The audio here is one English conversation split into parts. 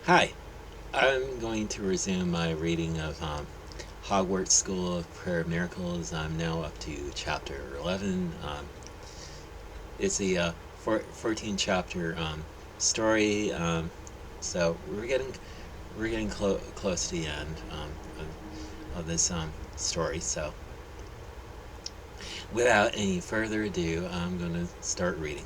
Hi, I'm going to resume my reading of Hogwarts School of Prayer Miracles. I'm now up to chapter 11. It's a 14 chapter story, so we're getting close to the end of this story. So, without any further ado, I'm going to start reading.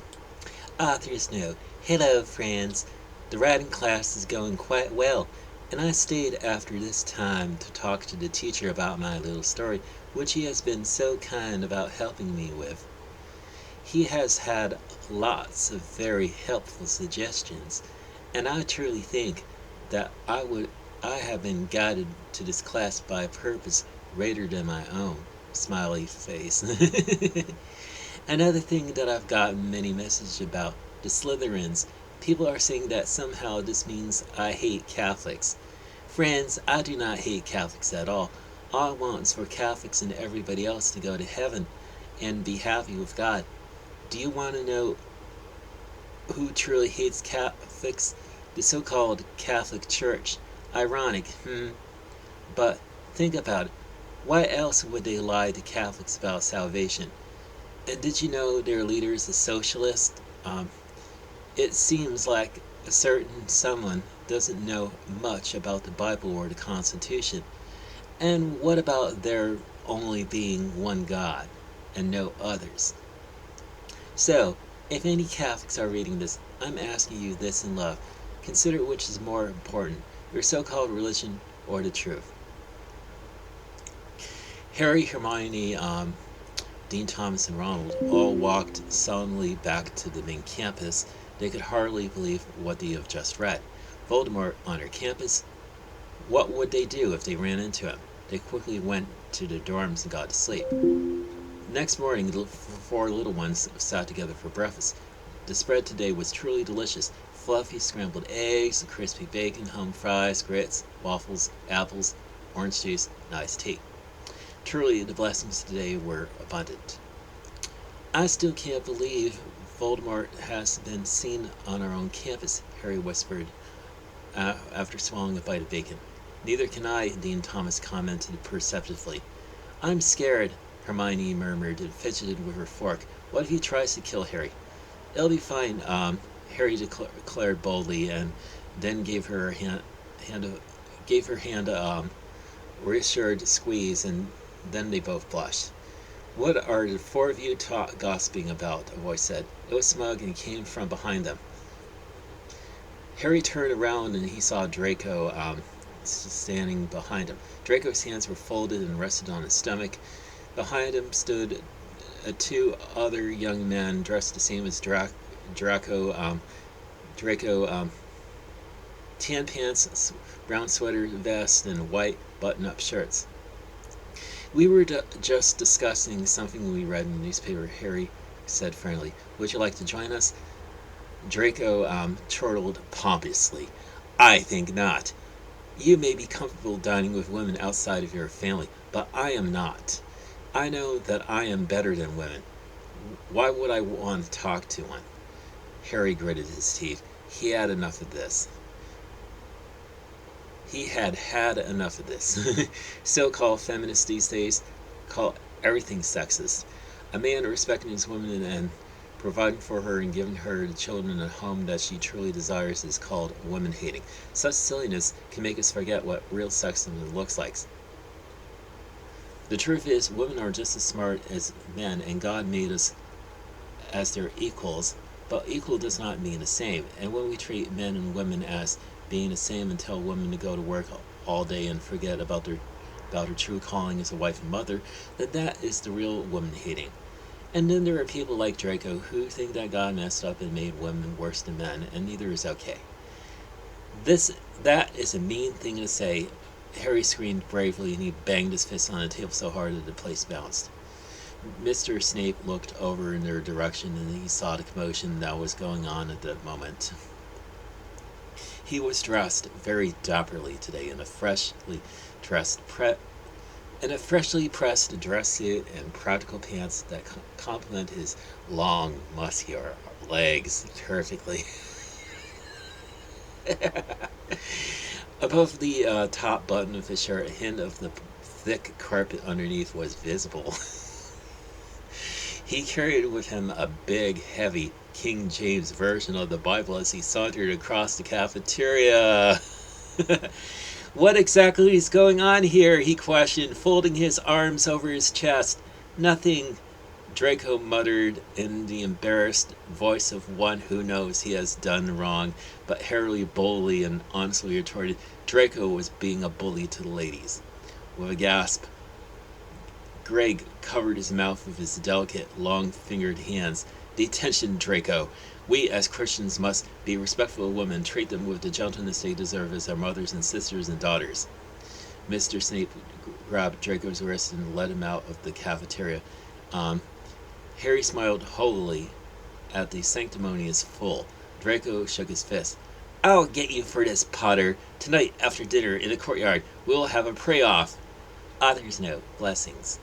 Author's note. Hello, friends. The writing class is going quite well, and I stayed after this time to talk to the teacher about my little story, which he has been so kind about helping me with. He has had lots of very helpful suggestions, and I truly think that I have been guided to this class by a purpose greater than my own. Smiley face. Another thing that I've gotten many messages about, the Slytherins. People are saying that somehow this means I hate Catholics. Friends, I do not hate Catholics at all. All I want is for Catholics and everybody else to go to heaven and be happy with God. Do you want to know who truly hates Catholics? The so-called Catholic Church. Ironic, But think about it. Why else would they lie to Catholics about salvation? And did you know their leader is a socialist? It seems like a certain someone doesn't know much about the Bible or the Constitution. And what about there only being one God and no others? So, if any Catholics are reading this, I'm asking you this in love. Consider which is more important, your so-called religion or the truth. Harry, Hermione, Dean Thomas, and Ronald all walked sullenly back to the main campus. They could hardly believe what they have just read. Voldemort on their campus? What would they do if they ran into him? They quickly went to their dorms and got to sleep. Next morning, the four little ones sat together for breakfast. The spread today was truly delicious. Fluffy scrambled eggs, crispy bacon, home fries, grits, waffles, apples, orange juice, and iced tea. Truly, the blessings today were abundant. I still can't believe Voldemort has been seen on our own campus, Harry whispered after swallowing a bite of bacon. Neither can I, Dean Thomas commented perceptively. I'm scared, Hermione murmured and fidgeted with her fork. What if he tries to kill Harry? It'll be fine, Harry declared boldly, and then gave her hand a reassured squeeze, and then they both blushed. What are the four of you gossiping about? A voice said. It was smug and came from behind them. Harry turned around and he saw Draco standing behind him. Draco's hands were folded and rested on his stomach. Behind him stood two other young men dressed the same as Draco. Tan pants, brown sweater vest, and white button-up shirts. We were just discussing something we read in the newspaper, Harry said friendly. Would you like to join us? Draco chortled pompously. I think not. You may be comfortable dining with women outside of your family, but I am not. I know that I am better than women. Why would I want to talk to one? Harry gritted his teeth. He had enough of this. He had enough of this. So-called feminists these days call everything sexist. A man respecting his woman and providing for her and giving her the children and home that she truly desires is called woman hating. Such silliness can make us forget what real sexism looks like. The truth is, women are just as smart as men, and God made us as their equals, but equal does not mean the same. And when we treat men and women as being the same and tell women to go to work all day and forget about her true calling as a wife and mother, then that is the real woman hating. And then there are people like Draco who think that God messed up and made women worse than men, and neither is okay. That is a mean thing to say. Harry screamed bravely, and he banged his fist on the table so hard that the place bounced. Mr. Snape looked over in their direction, and he saw the commotion that was going on at that moment. He was dressed very dapperly today in a freshly pressed dress suit and practical pants that complement his long, muscular legs perfectly. Above the top button of his shirt, a hint of the thick carpet underneath was visible. He carried with him a big, heavy King James version of the Bible as he sauntered across the cafeteria. What exactly is going on here? He questioned, folding his arms over his chest. Nothing, Draco muttered in the embarrassed voice of one who knows he has done wrong, but Harry boldly and honestly retorted, Draco was being a bully to the ladies. With a gasp, Greg covered his mouth with his delicate, long-fingered hands. Detention, Draco. We, as Christians, must be respectful of women, treat them with the gentleness they deserve as our mothers and sisters and daughters. Mr. Snape grabbed Draco's wrist and led him out of the cafeteria. Harry smiled holily at the sanctimonious fool. Draco shook his fist. I'll get you for this, Potter. Tonight, after dinner, in the courtyard, we'll have a pray-off. Author's note. Blessings.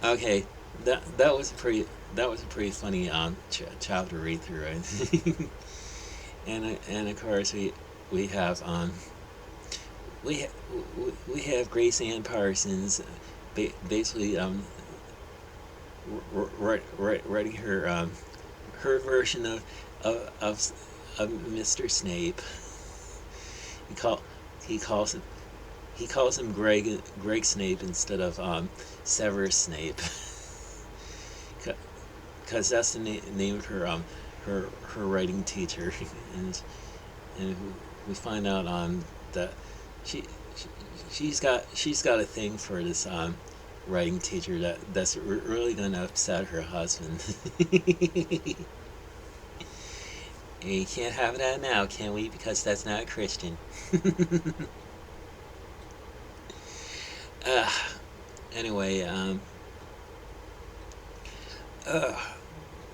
Okay, that was a pretty funny chapter read through, right? and of course we have we have Grace Ann Parsons, basically writing her version of Mr. Snape. He calls him Greg Snape instead of Severus Snape, because that's the name of her writing teacher, and we find out that she's got a thing for this writing teacher that's really going to upset her husband. You can't have that now, can we? Because that's not Christian. Anyway,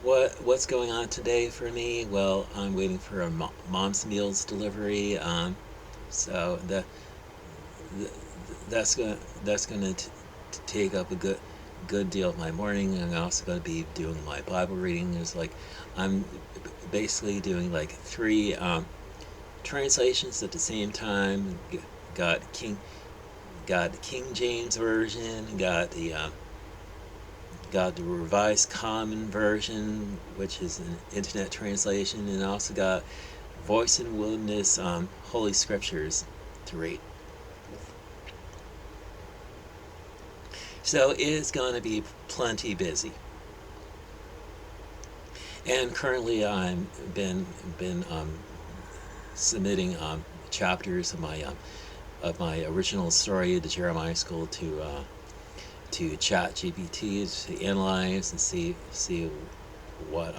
what's going on today for me? Well, I'm waiting for a mom's meals delivery. So that's gonna take up a good deal of my morning. I'm also going to be doing my Bible reading. There's I'm basically doing 3 translations at the same time. Got the King James version, got the Revised Common Version, which is an internet translation, and also got Voice and Wilderness Holy Scriptures to read. So it's going to be plenty busy. And currently I'm been submitting chapters of my original story, the Jeremiah School, to ChatGPT to analyze and see what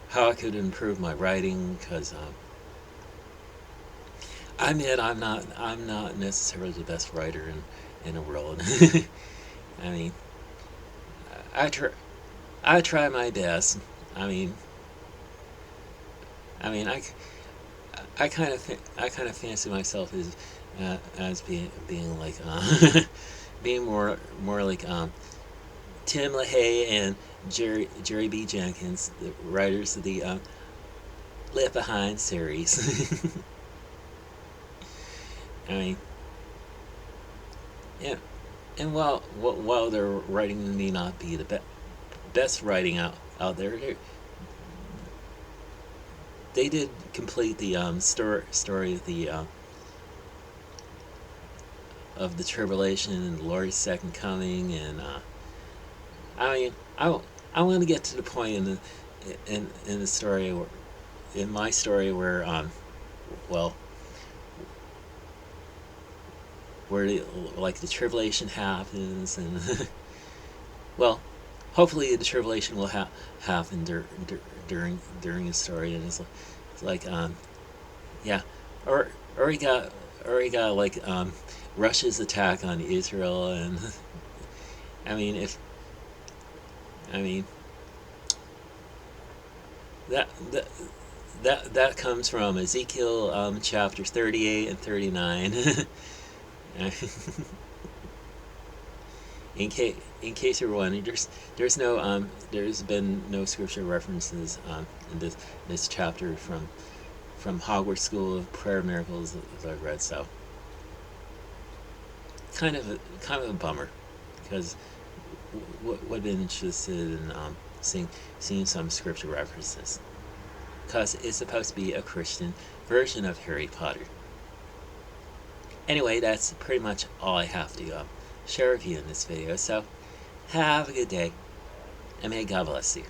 how I could improve my writing, because I admit I'm not necessarily the best writer in the world. I mean, I try my best. I kind of fancy myself as being being more like Tim LaHaye and Jerry B. Jenkins, the writers of the Left Behind series. I mean, yeah, and while their writing may not be the best writing out there, they did complete the story of the tribulation and the Lord's second coming, and I want to get to the point in the story, in my story, where where the tribulation happens, and well, hopefully the tribulation will happen during the story, and it's like yeah, or we got Russia's attack on Israel, and that comes from Ezekiel chapters 38 and 39. in in case you're wondering, there's been no scripture references in this chapter from Hogwarts School of Prayer Miracles that I've read. So kind of a bummer, because would have been interested in seeing some scripture references, because it's supposed to be a Christian version of Harry Potter. Anyway, that's pretty much all I have to share with you in this video. So have a good day, and may God bless you.